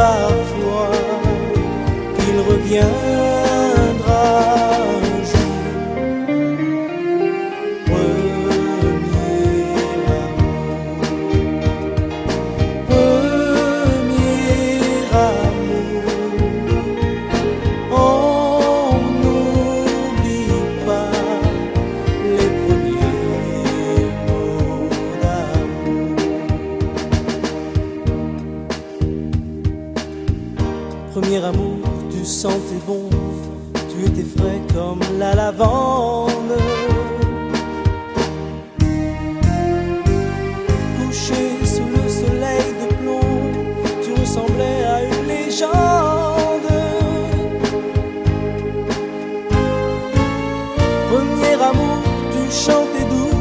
parfois qu'il reviendra un jour. Premier amour, on n'oublie pas les premiers mots d'amour. Premier amour, tu sentais bon, tu étais frais comme la lavande. Couché sous le soleil de plomb, tu ressemblais à une légende. Premier amour, tu chantais doux,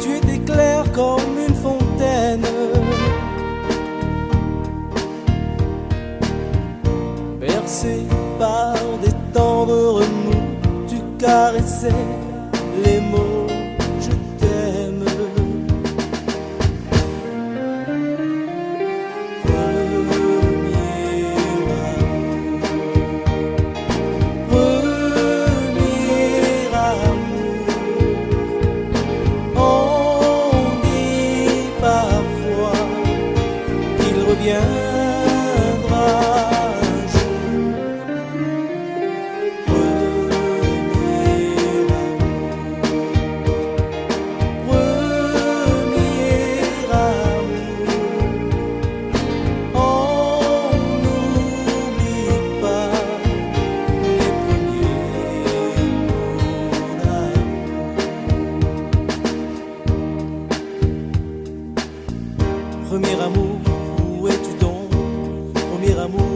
tu étais clair comme une fontaine. Bercé par des tendres remous, tu caressais les mots je t'aime. Premier amour, on dit parfois qu'il reviendra un jour. Premier amour, on n'oublie pas les premiers mots d'amour. Premier amour, où es-tu donc? Premier amour,